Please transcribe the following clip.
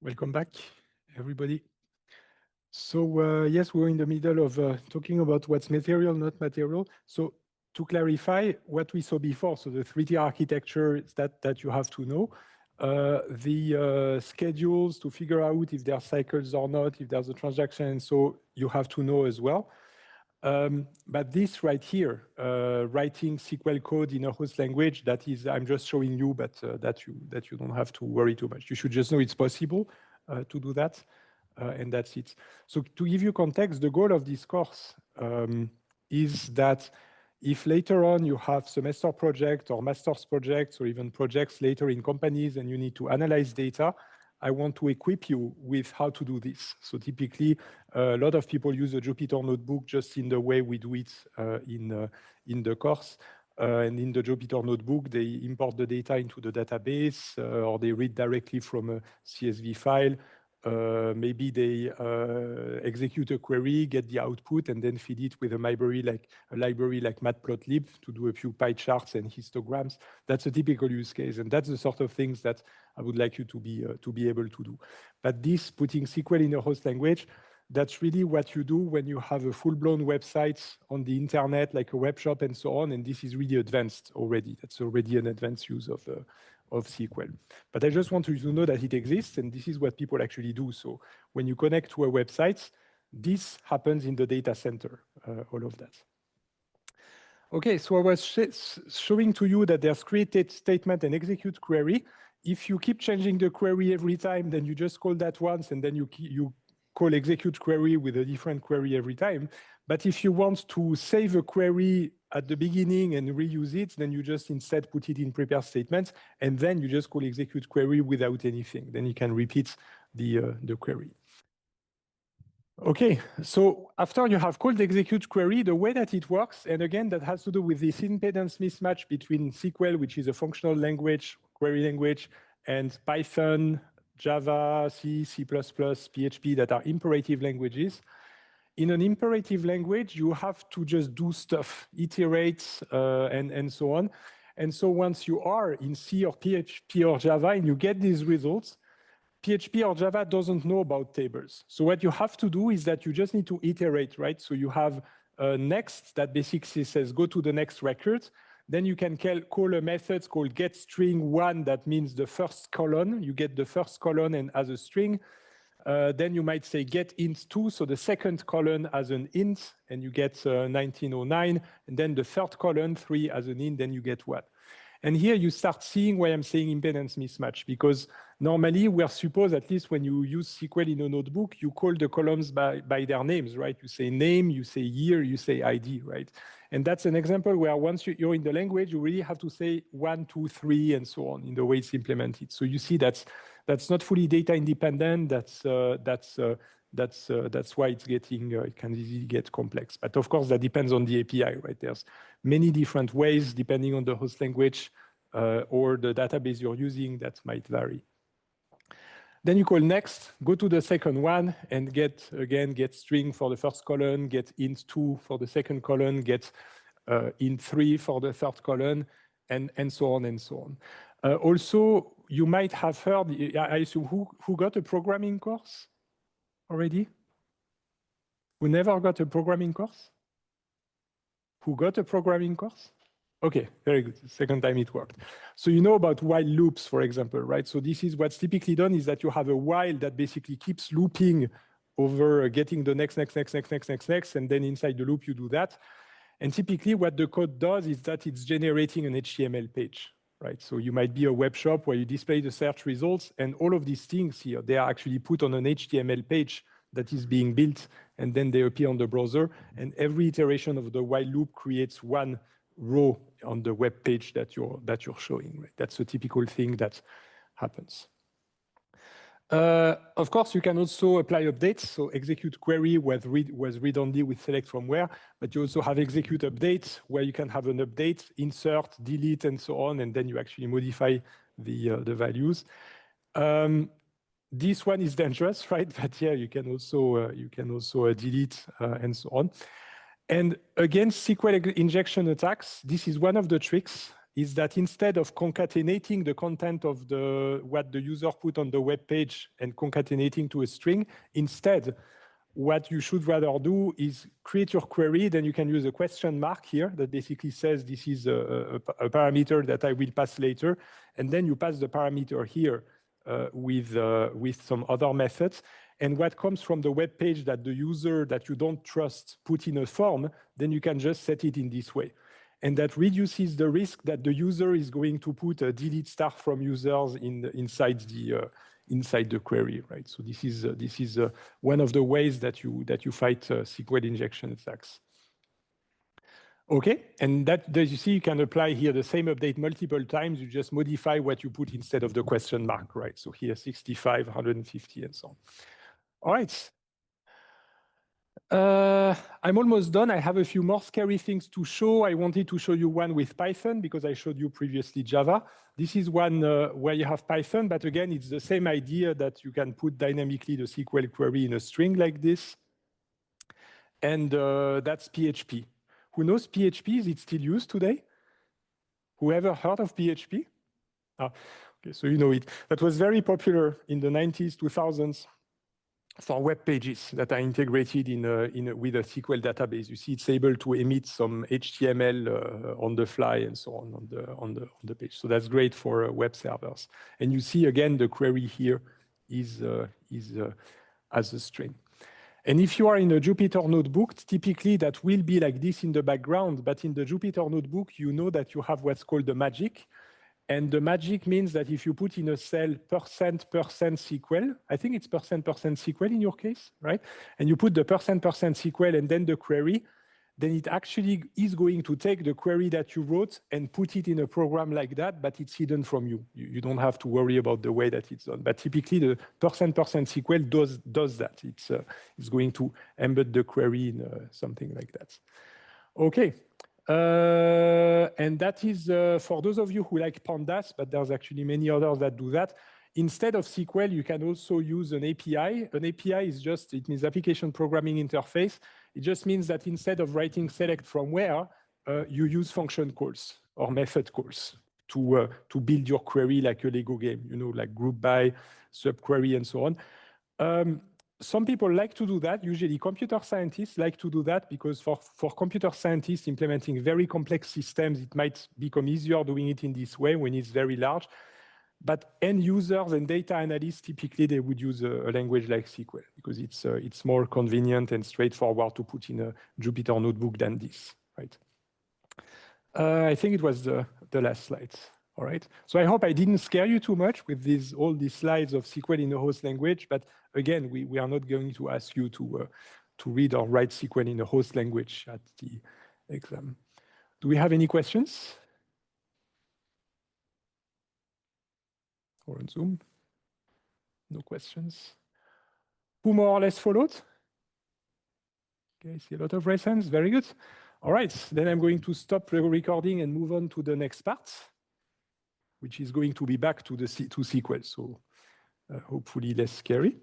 Welcome back, everybody. So yes, we're in the middle of talking about what's material, not material. So to clarify what we saw before, so the 3D architecture that you have to know, the schedules to figure out if there are cycles or not, if there's a transaction, so you have to know as well. But this right here, writing SQL code in a host language, that is, I'm just showing you, but that you don't have to worry too much. You should just know it's possible to do that, and that's it. So to give you context, the goal of this course is that if later on you have semester project or master's projects or even projects later in companies and you need to analyze data, I want to equip you with how to do this. So typically, a lot of people use a Jupyter notebook just in the way we do it in the course. And in the Jupyter notebook, they import the data into the database, or they read directly from a CSV file. Maybe they execute a query, get the output, and then feed it with a library like Matplotlib to do a few pie charts and histograms. That's a typical use case, and that's the sort of things that I would like you to be able to do. But this, putting SQL in a host language, that's really what you do when you have a full-blown website on the internet, like a web shop and so on. And this is really advanced already. That's already an advanced use of SQL. But I just want you to know that it exists, and this is what people actually do. So when you connect to a website, this happens in the data center, all of that. Okay, so I was showing to you that there's create statement and execute query. If you keep changing the query every time, then you just call that once, and then you call execute query with a different query every time. But if you want to save a query at the beginning and reuse it, then you just instead put it in prepare statement, and then you just call execute query without anything. Then you can repeat the query. Okay, so after you have called execute query, the way that it works, and again, that has to do with this impedance mismatch between SQL, which is a functional language, query language, and Python, Java, C, C++, PHP that are imperative languages. In an imperative language, you have to just do stuff, iterate, and so on. And so once you are in C or PHP or Java and you get these results, PHP or Java doesn't know about tables. So what you have to do is that you just need to iterate, right? So you have next that basically says go to the next record. Then you can call a method called getString1 that means the first column. You get the first column and as a string. Then you might say get int2, so the second column as an int, and you get 1909. And then the third column, 3 as an int, then you get 1. And here you start seeing why I'm saying impedance mismatch, because normally we're supposed, at least when you use SQL in a notebook, you call the columns by their names, right? You say name, you say year, you say ID, right? And that's an example where once you're in the language, you really have to say 1, 2, 3, and so on in the way it's implemented. So you see that's not fully data independent. That's why it's getting, it can easily get complex. But of course, that depends on the API, right? There's many different ways depending on the host language or the database you're using that might vary. Then you call next, go to the second one and get string for the first column, get int2 for the second column, get int3 for the third column, and so on and so on. Also, you might have heard, I assume, who got a programming course already? Who never got a programming course? Who got a programming course? Okay, very good. Second time it worked. So you know about while loops, for example, right? So this is what's typically done is that you have a while that basically keeps looping over getting the next, and then inside the loop you do that. And typically what the code does is that it's generating an HTML page, right? So you might be a web shop where you display the search results, and all of these things here, they are actually put on an HTML page that is being built, and then they appear on the browser. And every iteration of the while loop creates one row on the web page that you're showing, right? That's a typical thing that happens. Of course, you can also apply updates. So execute query was read only with select from where, but you also have execute update where you can have an update, insert, delete, and so on, and then you actually modify the values. This one is dangerous, right? But yeah, you can also delete and so on. And against SQL injection attacks, this is one of the tricks. is that instead of concatenating the content of what the user put on the web page and concatenating to a string, instead, what you should rather do is create your query. Then you can use a question mark here that basically says this is a parameter that I will pass later. And then you pass the parameter here with some other methods. And what comes from the web page that the user that you don't trust put in a form, then you can just set it in this way. And that reduces the risk that the user is going to put a delete star from users inside the query, right? So this is one of the ways that you fight SQL injection attacks. Okay, and that as you see, you can apply here the same update multiple times. You just modify what you put instead of the question mark, right? So here 65, 150, and so on. All right. I'm almost done. I have a few more scary things to show. I wanted to show you one with Python because I showed you previously Java. This is one where you have Python, but again, it's the same idea that you can put dynamically the SQL query in a string like this. And that's PHP. Who knows PHP? Is it still used today? Whoever heard of PHP? Ah, okay, so you know it. That was very popular in the 90s, 2000s. For web pages that are integrated with a SQL database. You see, it's able to emit some HTML on the fly and so on the page. So that's great for web servers. And you see again the query here is as a string. And if you are in a Jupyter notebook, typically that will be like this in the background. But in the Jupyter notebook, you know that you have what's called the magic. And the magic means that if you put in a cell %% SQL, I think it's %% SQL in your case, right? And you put the %% SQL and then the query, then it actually is going to take the query that you wrote and put it in a program like that, but it's hidden from you. You don't have to worry about the way that it's done. But typically the %% SQL does that. It's going to embed the query in something like that. Okay. And that is for those of you who like pandas, but there's actually many others that do that. Instead of SQL, you can also use an API. An API is just, it means application programming interface. It just means that instead of writing select from where, you use function calls or method calls to build your query like a Lego game, you know, like group by, subquery, and so on. Some people like to do that. Usually computer scientists like to do that because for computer scientists implementing very complex systems, it might become easier doing it in this way when it's very large. But end users and data analysts, typically they would use a language like SQL because it's more convenient and straightforward to put in a Jupyter notebook than this, right? I think it was the last slide. All right. So I hope I didn't scare you too much with all these slides of SQL in a host language. But again, we are not going to ask you to read or write SQL in a host language at the exam. Do we have any questions? Or on Zoom? No questions. Who more or less followed? Okay, I see a lot of raised hands. Very good. All right. Then I'm going to stop the recording and move on to the next part, which is going to be back to SQL, so hopefully less scary.